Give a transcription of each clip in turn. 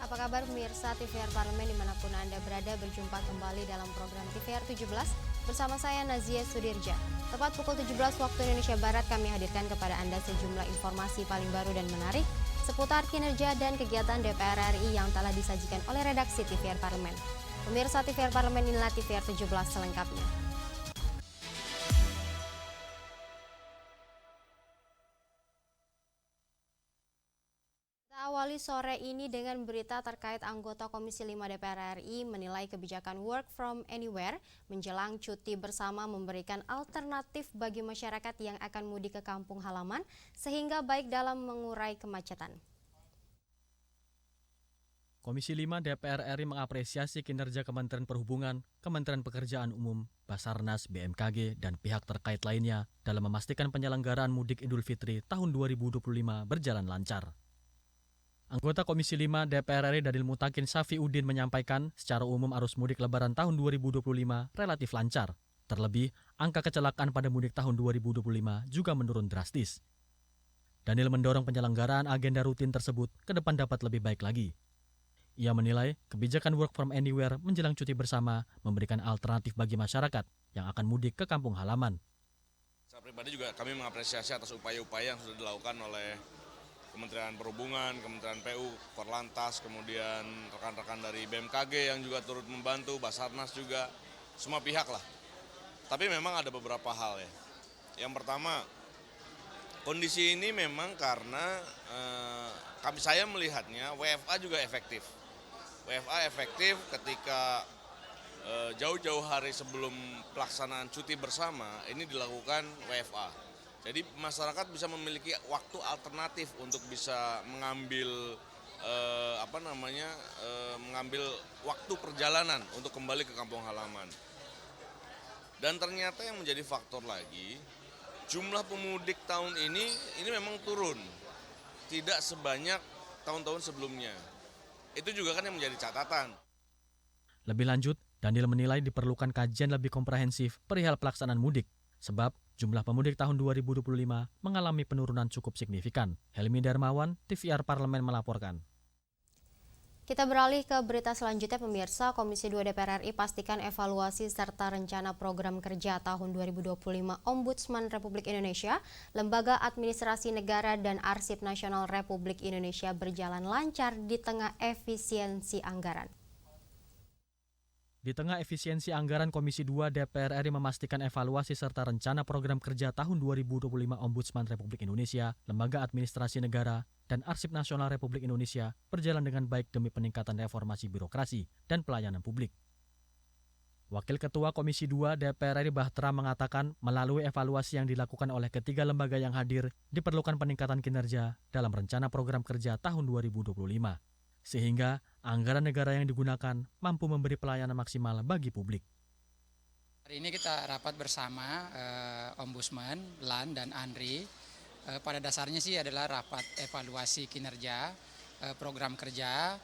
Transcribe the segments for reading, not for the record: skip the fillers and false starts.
Apa kabar pemirsa TVR Parlemen dimanapun Anda berada, berjumpa kembali dalam program TVR 17 bersama saya Nazia Sudirja. Tepat pukul 17 waktu Indonesia Barat kami hadirkan kepada Anda sejumlah informasi paling baru dan menarik seputar kinerja dan kegiatan DPR RI yang telah disajikan oleh redaksi TVR Parlemen. Pemirsa TVR Parlemen, inilah TVR 17 selengkapnya. Awali sore ini dengan berita terkait anggota Komisi 5 DPR RI menilai kebijakan work from anywhere menjelang cuti bersama memberikan alternatif bagi masyarakat yang akan mudik ke kampung halaman sehingga baik dalam mengurai kemacetan. Komisi 5 DPR RI mengapresiasi kinerja Kementerian Perhubungan, Kementerian Pekerjaan Umum, Basarnas, BMKG, dan pihak terkait lainnya dalam memastikan penyelenggaraan mudik Idul Fitri tahun 2025 berjalan lancar. Anggota Komisi 5 DPR RI Dadil Mutakin Safiuddin menyampaikan secara umum arus mudik lebaran tahun 2025 relatif lancar. Terlebih, angka kecelakaan pada mudik tahun 2025 juga menurun drastis. Daniel mendorong penyelenggaraan agenda rutin tersebut ke depan dapat lebih baik lagi. Ia menilai kebijakan work from anywhere menjelang cuti bersama memberikan alternatif bagi masyarakat yang akan mudik ke kampung halaman. Saya pribadi juga kami mengapresiasi atas upaya-upaya yang sudah dilakukan oleh Kementerian Perhubungan, Kementerian PU, Korlantas, kemudian rekan-rekan dari BMKG yang juga turut membantu, Basarnas juga, semua pihak lah. Tapi memang ada beberapa hal ya. Yang pertama, kondisi ini memang karena saya melihatnya WFA juga efektif. WFA efektif ketika jauh-jauh hari sebelum pelaksanaan cuti bersama ini dilakukan WFA. Jadi masyarakat bisa memiliki waktu alternatif untuk bisa mengambil mengambil waktu perjalanan untuk kembali ke kampung halaman. Dan ternyata yang menjadi faktor lagi, jumlah pemudik tahun ini memang turun, tidak sebanyak tahun-tahun sebelumnya. Itu juga kan yang menjadi catatan. Lebih lanjut, Daniel menilai diperlukan kajian lebih komprehensif perihal pelaksanaan mudik, sebab jumlah pemudik tahun 2025 mengalami penurunan cukup signifikan. Helmi Darmawan, TVR Parlemen melaporkan. Kita beralih ke berita selanjutnya pemirsa. Komisi 2 DPR RI pastikan evaluasi serta rencana program kerja tahun 2025 Ombudsman Republik Indonesia, Lembaga Administrasi Negara dan Arsip Nasional Republik Indonesia berjalan lancar di tengah efisiensi anggaran. Di tengah efisiensi anggaran, Komisi 2 DPR RI memastikan evaluasi serta rencana program kerja tahun 2025 Ombudsman Republik Indonesia, Lembaga Administrasi Negara, dan Arsip Nasional Republik Indonesia berjalan dengan baik demi peningkatan reformasi birokrasi dan pelayanan publik. Wakil Ketua Komisi 2 DPR RI Bahtera mengatakan melalui evaluasi yang dilakukan oleh ketiga lembaga yang hadir, diperlukan peningkatan kinerja dalam rencana program kerja tahun 2025. Sehingga anggaran negara yang digunakan mampu memberi pelayanan maksimal bagi publik. Hari ini kita rapat bersama Ombudsman, LAN, dan ANRI. Pada dasarnya sih adalah rapat evaluasi kinerja program kerja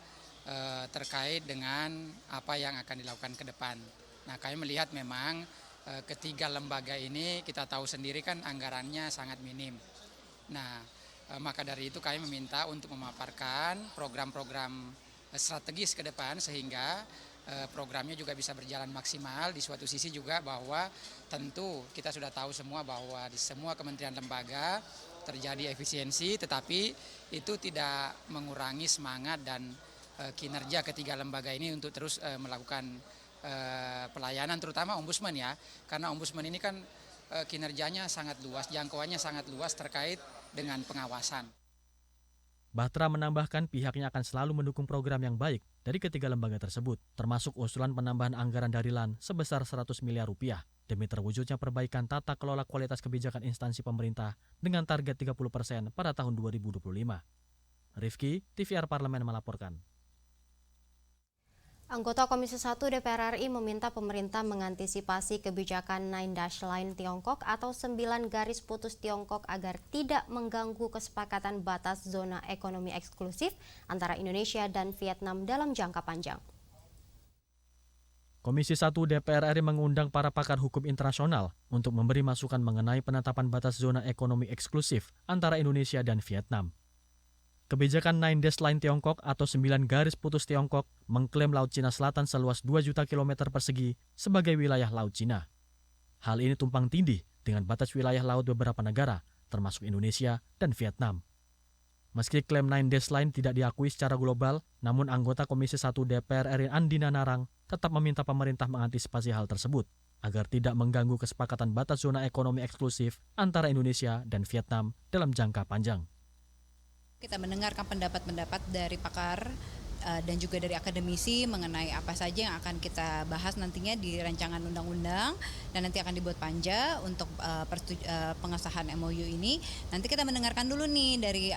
terkait dengan apa yang akan dilakukan ke depan. Nah, kami melihat memang ketiga lembaga ini kita tahu sendiri kan anggarannya sangat minim. Nah, maka dari itu kami meminta untuk memaparkan program-program strategis ke depan sehingga programnya juga bisa berjalan maksimal. Di suatu sisi juga bahwa tentu kita sudah tahu semua bahwa di semua kementerian lembaga terjadi efisiensi, tetapi itu tidak mengurangi semangat dan kinerja ketiga lembaga ini untuk terus melakukan pelayanan, terutama ombudsman ya, karena ombudsman ini kan kinerjanya sangat luas, jangkauannya sangat luas terkait dengan pengawasan. Bahtera menambahkan pihaknya akan selalu mendukung program yang baik dari ketiga lembaga tersebut, termasuk usulan penambahan anggaran dari LAN sebesar 100 miliar rupiah demi terwujudnya perbaikan tata kelola kualitas kebijakan instansi pemerintah dengan target 30% pada tahun 2025. Rifki, TVR Parlemen melaporkan. Anggota Komisi 1 DPR RI meminta pemerintah mengantisipasi kebijakan 9 Dash Line Tiongkok atau 9 garis putus Tiongkok agar tidak mengganggu kesepakatan batas zona ekonomi eksklusif antara Indonesia dan Vietnam dalam jangka panjang. Komisi 1 DPR RI mengundang para pakar hukum internasional untuk memberi masukan mengenai penetapan batas zona ekonomi eksklusif antara Indonesia dan Vietnam. Kebijakan Nine Dash Line Tiongkok atau 9 garis putus Tiongkok mengklaim Laut Cina Selatan seluas 2 juta kilometer persegi sebagai wilayah Laut Cina. Hal ini tumpang tindih dengan batas wilayah laut beberapa negara, termasuk Indonesia dan Vietnam. Meski klaim Nine Dash Line tidak diakui secara global, namun anggota Komisi 1 DPR RI Andina Narang tetap meminta pemerintah mengantisipasi hal tersebut agar tidak mengganggu kesepakatan batas zona ekonomi eksklusif antara Indonesia dan Vietnam dalam jangka panjang. Kita mendengarkan pendapat-pendapat dari pakar dan juga dari akademisi mengenai apa saja yang akan kita bahas nantinya di rancangan undang-undang dan nanti akan dibuat panja untuk pengesahan MOU ini. Nanti kita mendengarkan dulu nih dari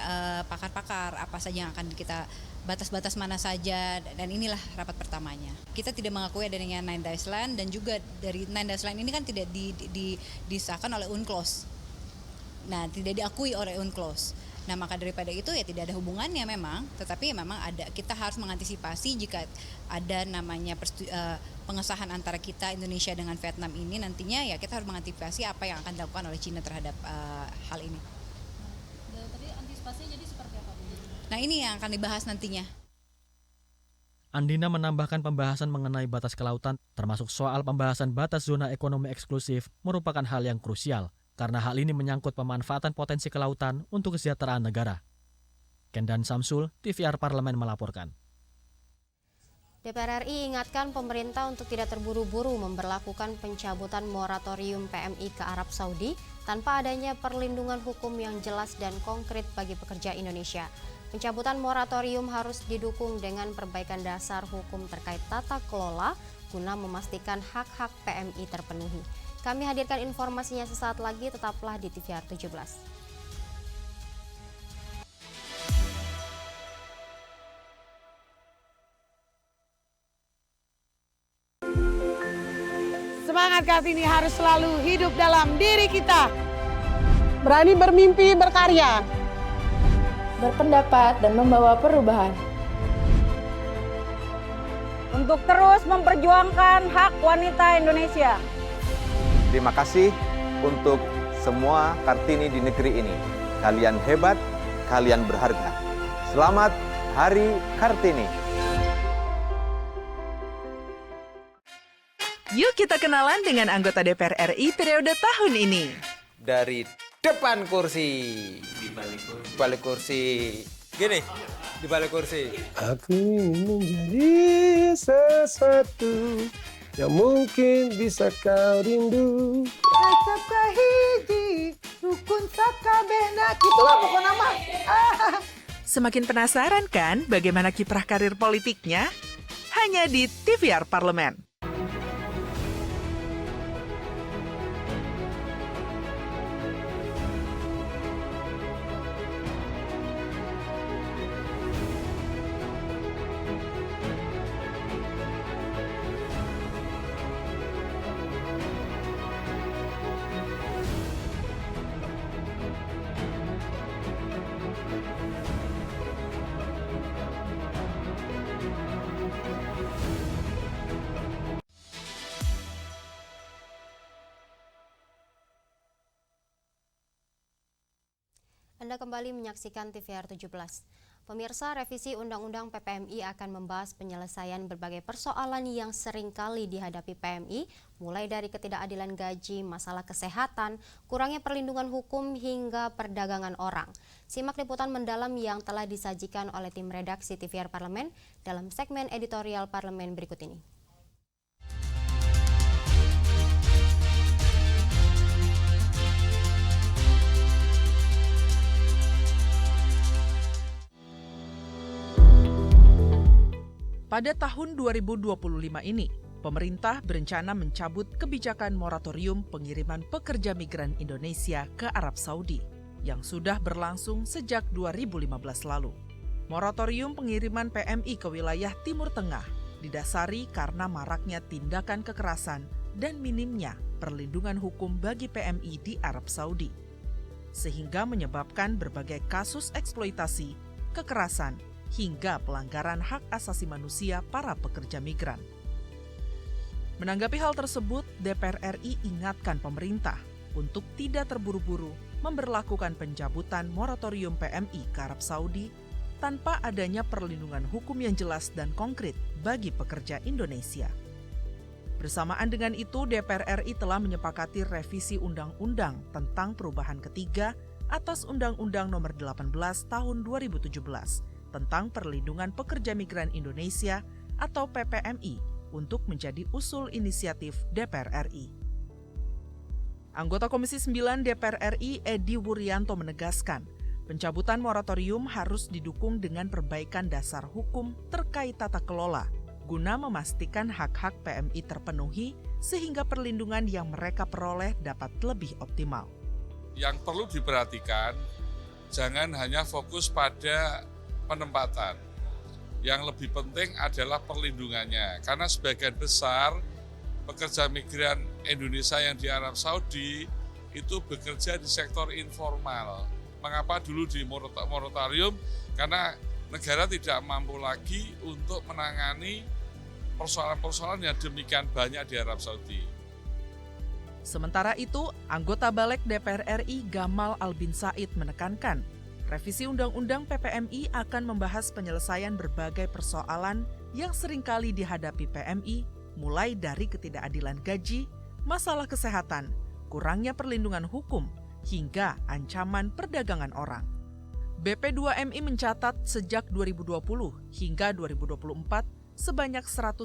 pakar-pakar apa saja yang akan kita batas-batas mana saja, dan inilah rapat pertamanya. Kita tidak mengakui adanya Nine Dash Line, dan juga dari Nine Dash Line ini kan tidak disahkan oleh UNCLOS. Nah, tidak diakui oleh UNCLOS. Nah, maka daripada itu ya tidak ada hubungannya memang, tetapi memang kita harus mengantisipasi jika ada namanya pengesahan antara kita Indonesia dengan Vietnam ini nantinya, ya kita harus mengantisipasi apa yang akan dilakukan oleh Cina terhadap hal ini. Tadi antisipasinya jadi seperti apa? Nah, ini yang akan dibahas nantinya. Andina menambahkan pembahasan mengenai batas kelautan, termasuk soal pembahasan batas zona ekonomi eksklusif, merupakan hal yang krusial, karena hal ini menyangkut pemanfaatan potensi kelautan untuk kesejahteraan negara. Kendan Samsul, TVR Parlemen melaporkan. DPR RI ingatkan pemerintah untuk tidak terburu-buru memberlakukan pencabutan moratorium PMI ke Arab Saudi tanpa adanya perlindungan hukum yang jelas dan konkret bagi pekerja Indonesia. Pencabutan moratorium harus didukung dengan perbaikan dasar hukum terkait tata kelola guna memastikan hak-hak PMI terpenuhi. Kami hadirkan informasinya sesaat lagi, tetaplah di TVR 17. Semangat Kartini harus selalu hidup dalam diri kita. Berani bermimpi, berkarya, berpendapat dan membawa perubahan. untuk terus memperjuangkan hak wanita Indonesia. Terima kasih untuk semua Kartini di negeri ini. Kalian hebat, kalian berharga. Selamat Hari Kartini. Yuk kita kenalan dengan anggota DPR RI periode tahun ini. Dari depan kursi. Di balik kursi. Gini, di balik kursi. Aku ingin menjadi sesuatu yang mungkin bisa kau rindu. Acap kahiji, rukun sakabena, gitulah pokok nama. Semakin penasaran kan bagaimana kiprah karir politiknya? Hanya di TVR Parlemen. Anda kembali menyaksikan TVR 17. Pemirsa, revisi Undang-Undang PPMI akan membahas penyelesaian berbagai persoalan yang sering kali dihadapi PMI, mulai dari ketidakadilan gaji, masalah kesehatan, kurangnya perlindungan hukum, hingga perdagangan orang. Simak liputan mendalam yang telah disajikan oleh tim redaksi TVR Parlemen dalam segmen editorial Parlemen berikut ini. Pada tahun 2025 ini, pemerintah berencana mencabut kebijakan moratorium pengiriman pekerja migran Indonesia ke Arab Saudi yang sudah berlangsung sejak 2015 lalu. Moratorium pengiriman PMI ke wilayah Timur Tengah didasari karena maraknya tindakan kekerasan dan minimnya perlindungan hukum bagi PMI di Arab Saudi, sehingga menyebabkan berbagai kasus eksploitasi, kekerasan, hingga pelanggaran hak asasi manusia para pekerja migran. Menanggapi hal tersebut, DPR RI ingatkan pemerintah untuk tidak terburu-buru memberlakukan pencabutan moratorium PMI ke Arab Saudi tanpa adanya perlindungan hukum yang jelas dan konkret bagi pekerja Indonesia. Bersamaan dengan itu, DPR RI telah menyepakati revisi Undang-Undang tentang Perubahan Ketiga atas Undang-Undang Nomor 18 Tahun 2017 tentang Perlindungan Pekerja Migran Indonesia atau PPMI untuk menjadi usul inisiatif DPR RI. Anggota Komisi 9 DPR RI Edi Wuryanto menegaskan, pencabutan moratorium harus didukung dengan perbaikan dasar hukum terkait tata kelola guna memastikan hak-hak PMI terpenuhi sehingga perlindungan yang mereka peroleh dapat lebih optimal. Yang perlu diperhatikan, jangan hanya fokus pada penempatan. Yang lebih penting adalah perlindungannya, karena sebagian besar pekerja migran Indonesia yang di Arab Saudi itu bekerja di sektor informal. Mengapa dulu di moratorium? Karena negara tidak mampu lagi untuk menangani persoalan-persoalan yang demikian banyak di Arab Saudi. Sementara itu, anggota Balik DPR RI Gamal Albin Said menekankan, revisi Undang-Undang PPMI akan membahas penyelesaian berbagai persoalan yang seringkali dihadapi PMI, mulai dari ketidakadilan gaji, masalah kesehatan, kurangnya perlindungan hukum, hingga ancaman perdagangan orang. BP2MI mencatat sejak 2020 hingga 2024, sebanyak 110.000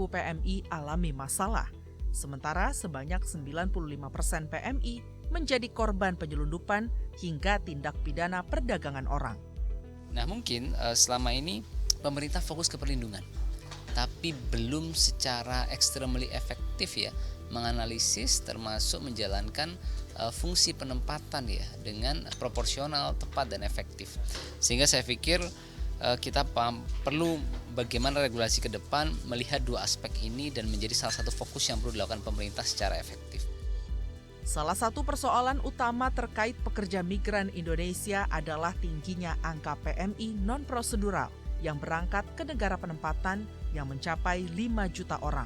PMI alami masalah. Sementara sebanyak 95% PMI menjadi korban penyelundupan hingga tindak pidana perdagangan orang. Nah, mungkin selama ini pemerintah fokus ke perlindungan, tapi belum secara extremely efektif ya menganalisis termasuk menjalankan fungsi penempatan ya dengan proporsional, tepat dan efektif. Sehingga saya pikir kita perlu bagaimana regulasi ke depan melihat dua aspek ini dan menjadi salah satu fokus yang perlu dilakukan pemerintah secara efektif. Salah satu persoalan utama terkait pekerja migran Indonesia adalah tingginya angka PMI non-prosedural yang berangkat ke negara penempatan yang mencapai 5 juta orang.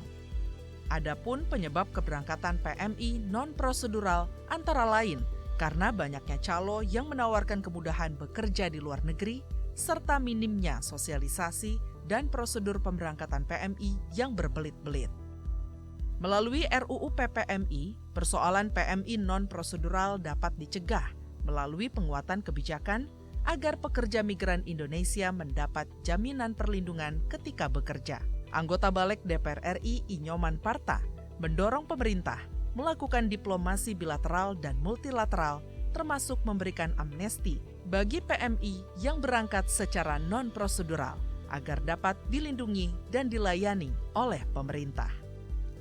Adapun penyebab keberangkatan PMI non-prosedural antara lain karena banyaknya calo yang menawarkan kemudahan bekerja di luar negeri, serta minimnya sosialisasi dan prosedur pemberangkatan PMI yang berbelit-belit. Melalui RUU PPMI, persoalan PMI non-prosedural dapat dicegah melalui penguatan kebijakan agar pekerja migran Indonesia mendapat jaminan perlindungan ketika bekerja. Anggota Balik DPR RI Inyoman Parta mendorong pemerintah melakukan diplomasi bilateral dan multilateral termasuk memberikan amnesti bagi PMI yang berangkat secara non-prosedural agar dapat dilindungi dan dilayani oleh pemerintah.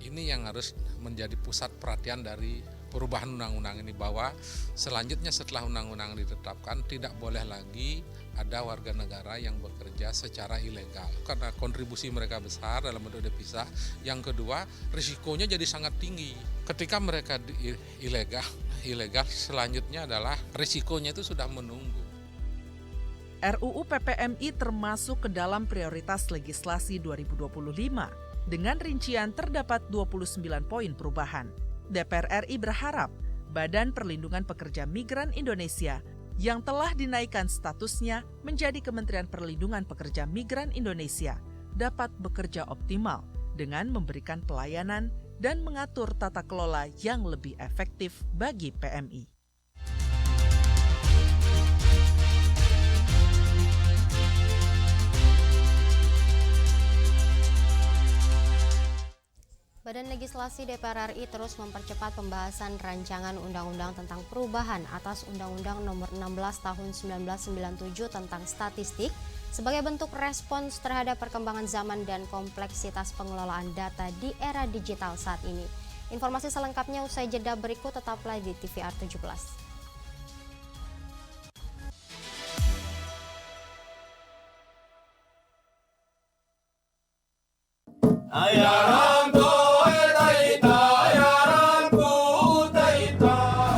Ini yang harus menjadi pusat perhatian dari perubahan undang-undang ini, bahwa selanjutnya setelah undang-undang ditetapkan tidak boleh lagi ada warga negara yang bekerja secara ilegal karena kontribusi mereka besar dalam bentuk devisa. Yang kedua, risikonya jadi sangat tinggi. Ketika mereka ilegal selanjutnya adalah risikonya itu sudah menunggu. RUU PPMI termasuk ke dalam prioritas legislasi 2025. Dengan rincian terdapat 29 poin perubahan. DPR RI berharap Badan Perlindungan Pekerja Migran Indonesia yang telah dinaikkan statusnya menjadi Kementerian Perlindungan Pekerja Migran Indonesia dapat bekerja optimal dengan memberikan pelayanan dan mengatur tata kelola yang lebih efektif bagi PMI. Badan Legislasi DPR RI terus mempercepat pembahasan rancangan undang-undang tentang perubahan atas Undang-Undang Nomor 16 Tahun 1997 tentang statistik sebagai bentuk respons terhadap perkembangan zaman dan kompleksitas pengelolaan data di era digital saat ini. Informasi selengkapnya usai jeda berikut, tetaplah di TVR 17.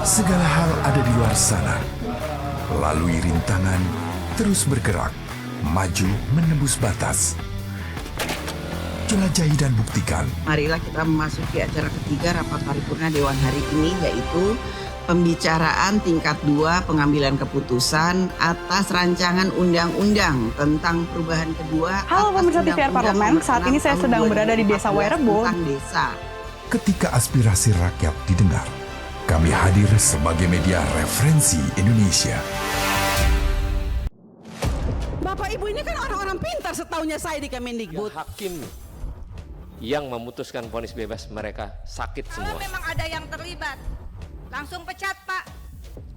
Segala hal ada di luar sana. Lalui rintangan, terus bergerak, maju menembus batas. Jelajahi dan buktikan. Marilah kita memasuki acara ketiga rapat paripurna Dewan hari ini, yaitu pembicaraan tingkat 2 pengambilan keputusan atas rancangan undang-undang tentang perubahan kedua. Halo pemirsa TVR Parlemen, saat ini saya sedang berada di Desa Wairebo. Ketika aspirasi rakyat didengar, kami hadir sebagai media referensi Indonesia. Bapak Ibu ini kan orang-orang pintar setaunya saya di Kemendikbud. Hakim yang memutuskan vonis bebas mereka sakit semua. Kalau memang ada yang terlibat, langsung pecat Pak,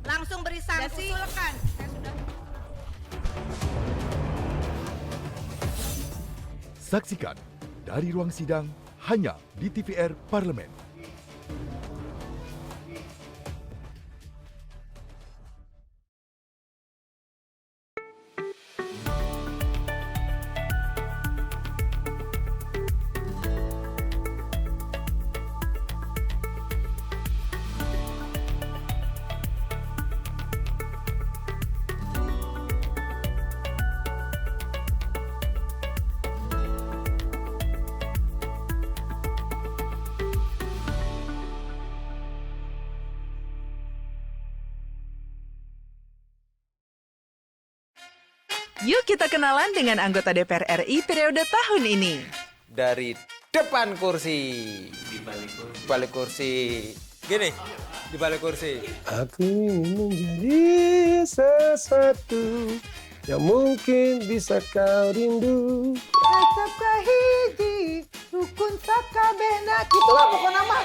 langsung beri sanksi. Usulkan. Saksikan dari ruang sidang hanya di TVR Parlemen. Yuk kita kenalan dengan anggota DPR RI periode tahun ini. Dari depan kursi. Di balik kursi. Gini, di balik kursi. Aku ingin menjadi sesuatu yang mungkin bisa kau rindu. Asap kahiji, rukun sakabena. Gitulah pokok nama.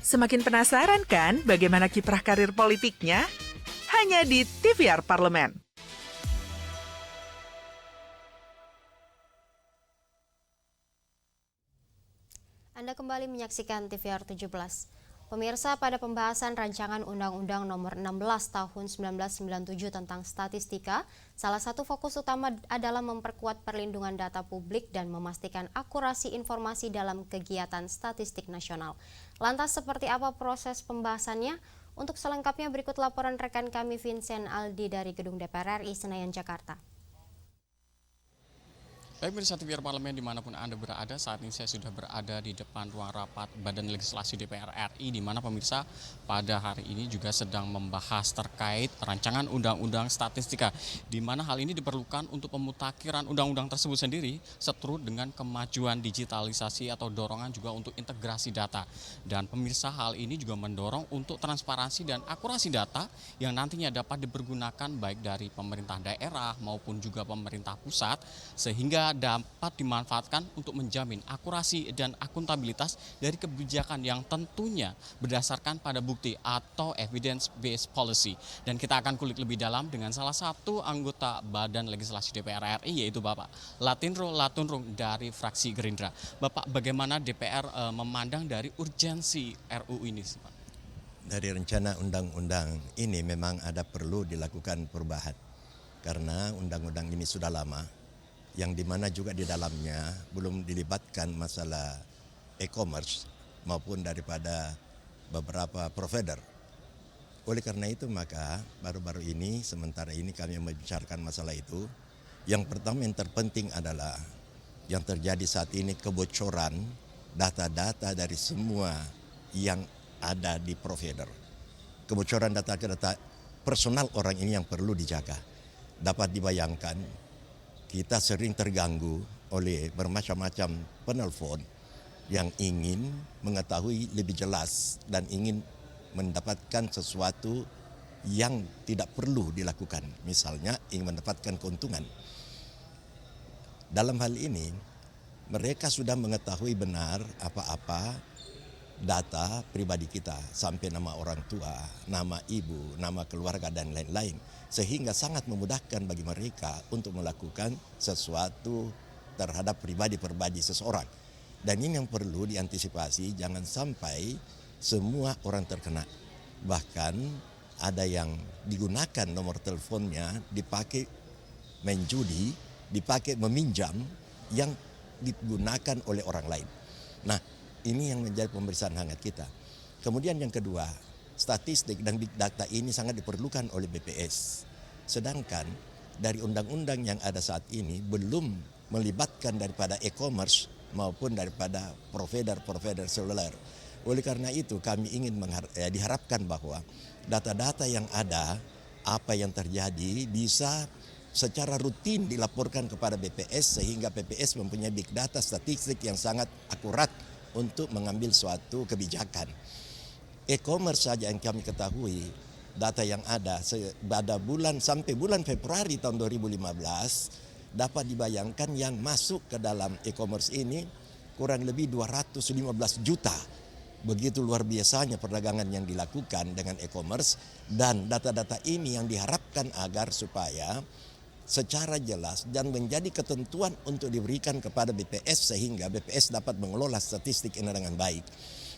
Semakin penasaran kan bagaimana kiprah karir politiknya? Hanya di TVR Parlemen. Anda kembali menyaksikan TVR 17. Pemirsa, pada pembahasan rancangan Undang-Undang Nomor 16 Tahun 1997 tentang statistika, salah satu fokus utama adalah memperkuat perlindungan data publik dan memastikan akurasi informasi dalam kegiatan statistik nasional. Lantas seperti apa proses pembahasannya? Untuk selengkapnya berikut laporan rekan kami Vincent Aldi dari Gedung DPR RI Senayan, Jakarta. Baik pemirsa TVR Parlemen dimanapun Anda berada, saat ini saya sudah berada di depan ruang rapat Badan Legislasi DPR RI, di mana pemirsa pada hari ini juga sedang membahas terkait rancangan undang-undang statistika, di mana hal ini diperlukan untuk pemutakhiran undang-undang tersebut sendiri seturut dengan kemajuan digitalisasi atau dorongan juga untuk integrasi data. Dan pemirsa, hal ini juga mendorong untuk transparansi dan akurasi data yang nantinya dapat dipergunakan baik dari pemerintah daerah maupun juga pemerintah pusat, sehingga dapat dimanfaatkan untuk menjamin akurasi dan akuntabilitas dari kebijakan yang tentunya berdasarkan pada bukti atau evidence based policy. Dan kita akan kulik lebih dalam dengan salah satu anggota Badan Legislasi DPR RI, yaitu Bapak Latinro Latunrung dari fraksi Gerindra. Bapak, bagaimana DPR memandang dari urgensi RUU ini? Dari rencana undang-undang ini memang ada perlu dilakukan perubahan, karena undang-undang ini sudah lama, yang dimana juga di dalamnya belum dilibatkan masalah e-commerce maupun daripada beberapa provider. Oleh karena itu maka baru-baru ini, sementara ini kami membicarakan masalah itu. Yang pertama yang terpenting adalah yang terjadi saat ini kebocoran data-data dari semua yang ada di provider. Kebocoran data-data personal orang ini yang perlu dijaga. Dapat dibayangkan kita sering terganggu oleh bermacam-macam penelpon yang ingin mengetahui lebih jelas dan ingin mendapatkan sesuatu yang tidak perlu dilakukan. Misalnya ingin mendapatkan keuntungan. Dalam hal ini mereka sudah mengetahui benar apa-apa data pribadi kita, sampai nama orang tua, nama ibu, nama keluarga dan lain-lain. Sehingga sangat memudahkan bagi mereka untuk melakukan sesuatu terhadap pribadi-pribadi seseorang. Dan ini yang perlu diantisipasi, jangan sampai semua orang terkena. Bahkan ada yang digunakan nomor teleponnya dipakai main judi, dipakai meminjam yang digunakan oleh orang lain. Nah, ini yang menjadi pemeriksaan hangat kita. Kemudian yang kedua, statistik dan big data ini sangat diperlukan oleh BPS. Sedangkan dari undang-undang yang ada saat ini belum melibatkan daripada e-commerce maupun daripada provider seluler. Oleh karena itu kami ingin diharapkan bahwa data-data yang ada, apa yang terjadi bisa secara rutin dilaporkan kepada BPS sehingga BPS mempunyai big data statistik yang sangat akurat untuk mengambil suatu kebijakan. E-commerce saja yang kami ketahui, data yang ada pada sampai bulan Februari tahun 2015 dapat dibayangkan yang masuk ke dalam e-commerce ini kurang lebih 215 juta. Begitu luar biasanya perdagangan yang dilakukan dengan e-commerce, dan data-data ini yang diharapkan agar supaya secara jelas dan menjadi ketentuan untuk diberikan kepada BPS sehingga BPS dapat mengelola statistik ini dengan baik.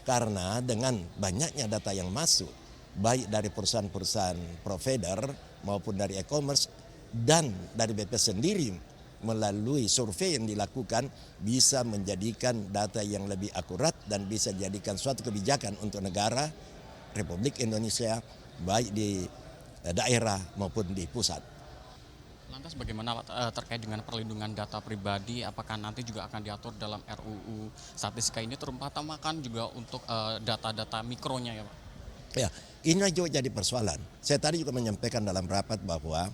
Karena dengan banyaknya data yang masuk, baik dari perusahaan-perusahaan provider maupun dari e-commerce dan dari BPS sendiri melalui survei yang dilakukan, bisa menjadikan data yang lebih akurat dan bisa dijadikan suatu kebijakan untuk negara Republik Indonesia baik di daerah maupun di pusat. Lantas bagaimana terkait dengan perlindungan data pribadi, apakah nanti juga akan diatur dalam RUU statistika ini, terutamakan juga untuk data-data mikronya ya Pak? Ya, ini juga jadi persoalan. Saya tadi juga menyampaikan dalam rapat bahwa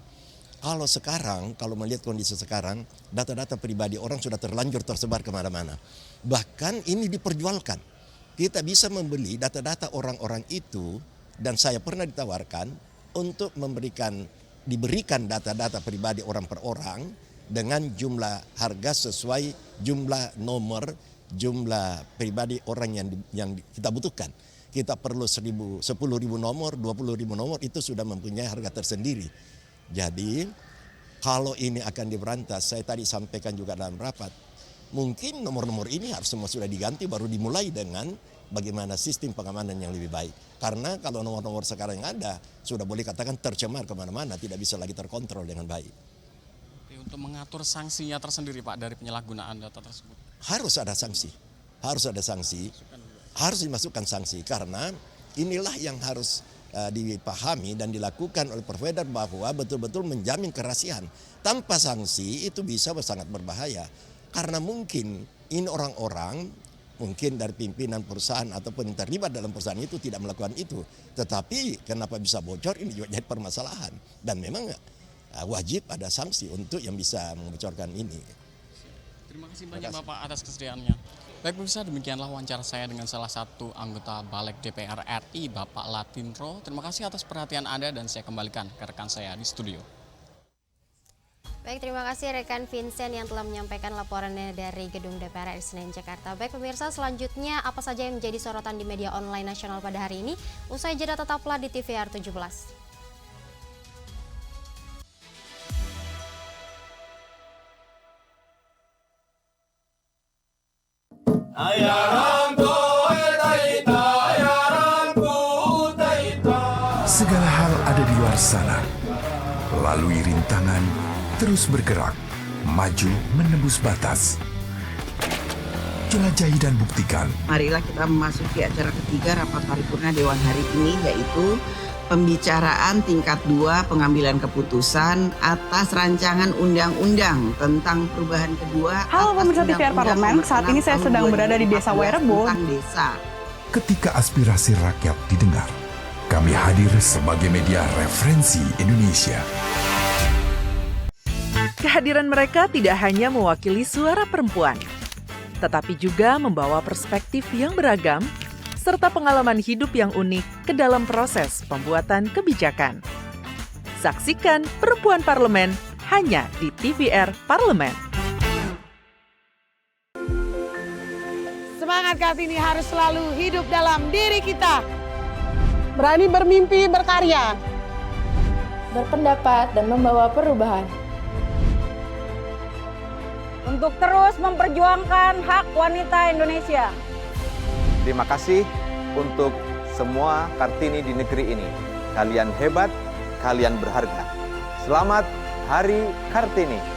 kalau melihat kondisi sekarang, data-data pribadi orang sudah terlanjur tersebar kemana-mana. Bahkan ini diperjualkan. Kita bisa membeli data-data orang-orang itu, dan saya pernah ditawarkan untuk diberikan data-data pribadi orang per orang dengan jumlah harga sesuai jumlah nomor, jumlah pribadi orang yang kita butuhkan. Kita perlu 10.000 nomor, 20.000 nomor, itu sudah mempunyai harga tersendiri. Jadi kalau ini akan diberantas, saya tadi sampaikan juga dalam rapat, mungkin nomor-nomor ini harus semua sudah diganti, baru dimulai dengan bagaimana sistem pengamanan yang lebih baik. Karena kalau nomor-nomor sekarang yang ada, sudah boleh katakan tercemar kemana-mana, tidak bisa lagi terkontrol dengan baik. Untuk mengatur sanksinya tersendiri Pak dari penyalahgunaan data tersebut? Harus ada sanksi, harus dimasukkan sanksi, karena inilah yang harus dipahami dan dilakukan oleh provider bahwa betul-betul menjamin kerahasiaan. Tanpa sanksi itu bisa sangat berbahaya, karena mungkin ini orang-orang mungkin dari pimpinan perusahaan ataupun yang terlibat dalam perusahaan itu tidak melakukan itu, tetapi kenapa bisa bocor, ini juga jadi permasalahan, dan memang wajib ada sanksi untuk yang bisa membocorkan ini. Terima kasih banyak Bapak atas kesediaannya. Baik pemirsa, demikianlah wawancara saya dengan salah satu anggota Balik DPR RI, Bapak Latinro. Terima kasih atas perhatian Anda dan saya kembalikan ke rekan saya di studio. Baik, terima kasih rekan Vincent yang telah menyampaikan laporannya dari Gedung DPR RI Senayan, Jakarta. Baik pemirsa, selanjutnya apa saja yang menjadi sorotan di media online nasional pada hari ini? Usai jeda tetaplah di TVR 17. Segala hal ada di luar sana. Lalui rintangan, terus bergerak, maju menembus batas. Jelajahi dan buktikan. Marilah kita memasuki acara ketiga rapat paripurna Dewan hari ini, yaitu pembicaraan tingkat 2 pengambilan keputusan atas rancangan undang-undang tentang perubahan kedua. Halo pemirsa TVR Parlemen, saat ini saya sedang berada di Desa Wairebo. Ketika aspirasi rakyat didengar, kami hadir sebagai media referensi Indonesia. Kehadiran mereka tidak hanya mewakili suara perempuan, tetapi juga membawa perspektif yang beragam serta pengalaman hidup yang unik ke dalam proses pembuatan kebijakan. Saksikan Perempuan Parlemen hanya di TVR Parlemen. Semangat Kartini harus selalu hidup dalam diri kita. Berani bermimpi, berkarya, berpendapat dan membawa perubahan. Untuk terus memperjuangkan hak wanita Indonesia. Terima kasih untuk semua Kartini di negeri ini. Kalian hebat, kalian berharga. Selamat Hari Kartini.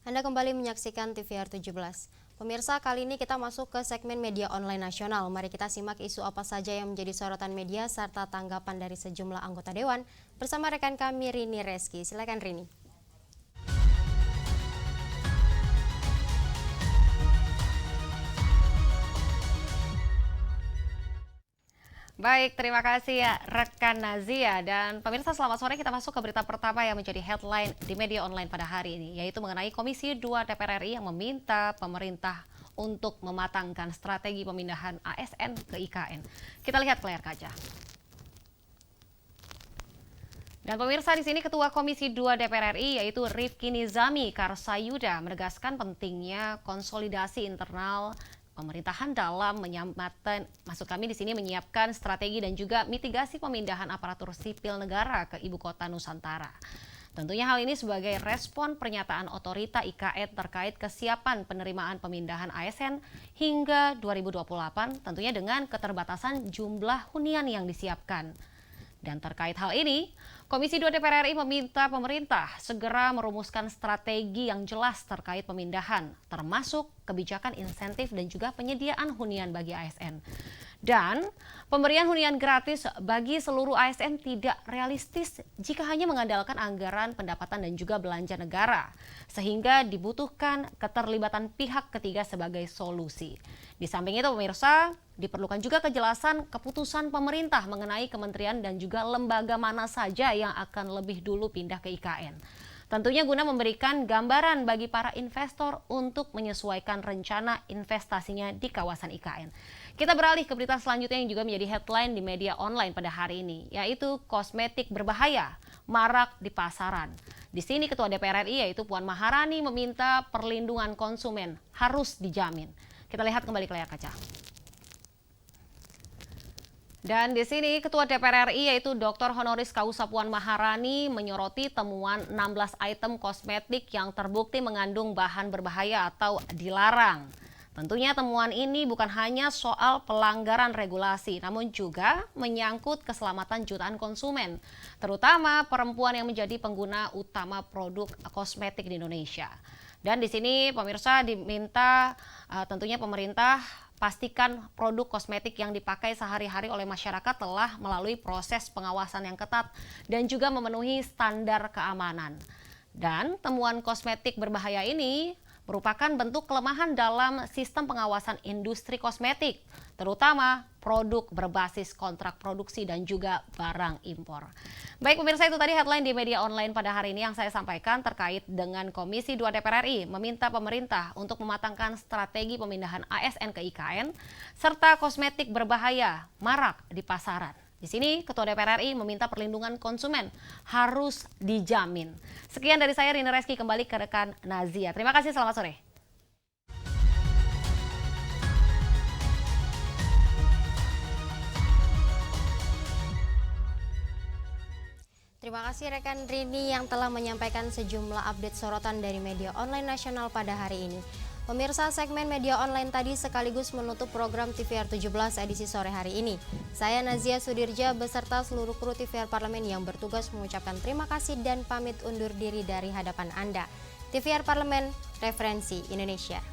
Anda kembali menyaksikan TVR 17. Pemirsa, kali ini kita masuk ke segmen media online nasional. Mari kita simak isu apa saja yang menjadi sorotan media serta tanggapan dari sejumlah anggota Dewan bersama rekan kami Rini Reski. Silakan Rini. Baik, terima kasih ya rekan Nazia. Dan pemirsa, selamat sore, kita masuk ke berita pertama yang menjadi headline di media online pada hari ini, yaitu mengenai Komisi 2 DPR RI yang meminta pemerintah untuk mematangkan strategi pemindahan ASN ke IKN. Kita lihat ke layar kaca. Dan pemirsa, di sini Ketua Komisi 2 DPR RI yaitu Rifki Nizami Karsayuda menegaskan pentingnya konsolidasi internal pemerintahan dalam menyiapkan strategi dan juga mitigasi pemindahan aparatur sipil negara ke ibu kota Nusantara. Tentunya hal ini sebagai respon pernyataan otorita IKN terkait kesiapan penerimaan pemindahan ASN hingga 2028, tentunya dengan keterbatasan jumlah hunian yang disiapkan. Dan terkait hal ini, Komisi 2 DPR RI meminta pemerintah segera merumuskan strategi yang jelas terkait pemindahan, termasuk kebijakan insentif dan juga penyediaan hunian bagi ASN. Dan pemberian hunian gratis bagi seluruh ASN tidak realistis jika hanya mengandalkan anggaran pendapatan dan juga belanja negara, sehingga dibutuhkan keterlibatan pihak ketiga sebagai solusi. Di samping itu pemirsa, diperlukan juga kejelasan keputusan pemerintah mengenai kementerian dan juga lembaga mana saja yang akan lebih dulu pindah ke IKN. Tentunya guna memberikan gambaran bagi para investor untuk menyesuaikan rencana investasinya di kawasan IKN. Kita beralih ke berita selanjutnya yang juga menjadi headline di media online pada hari ini, yaitu kosmetik berbahaya marak di pasaran. Di sini Ketua DPR RI yaitu Puan Maharani meminta perlindungan konsumen harus dijamin. Kita lihat kembali ke layar kaca. Dan di sini Ketua DPR RI yaitu Dr. Honoris Causa Puan Maharani menyoroti temuan 16 item kosmetik yang terbukti mengandung bahan berbahaya atau dilarang. Tentunya temuan ini bukan hanya soal pelanggaran regulasi, namun juga menyangkut keselamatan jutaan konsumen, terutama perempuan yang menjadi pengguna utama produk kosmetik di Indonesia. Dan di sini pemirsa diminta tentunya pemerintah pastikan produk kosmetik yang dipakai sehari-hari oleh masyarakat telah melalui proses pengawasan yang ketat dan juga memenuhi standar keamanan. Dan temuan kosmetik berbahaya ini merupakan bentuk kelemahan dalam sistem pengawasan industri kosmetik, terutama produk berbasis kontrak produksi dan juga barang impor. Baik pemirsa, itu tadi headline di media online pada hari ini yang saya sampaikan terkait dengan Komisi 2 DPR RI meminta pemerintah untuk mematangkan strategi pemindahan ASN ke IKN, serta kosmetik berbahaya marak di pasaran. Di sini Ketua DPR RI meminta perlindungan konsumen harus dijamin. Sekian dari saya Rini Reski, kembali ke rekan Nazia. Terima kasih, selamat sore. Terima kasih rekan Rini yang telah menyampaikan sejumlah update sorotan dari media online nasional pada hari ini. Pemirsa, segmen media online tadi sekaligus menutup program TVR 17 edisi sore hari ini. Saya Nazia Sudirja beserta seluruh kru TVR Parlemen yang bertugas mengucapkan terima kasih dan pamit undur diri dari hadapan Anda. TVR Parlemen, referensi Indonesia.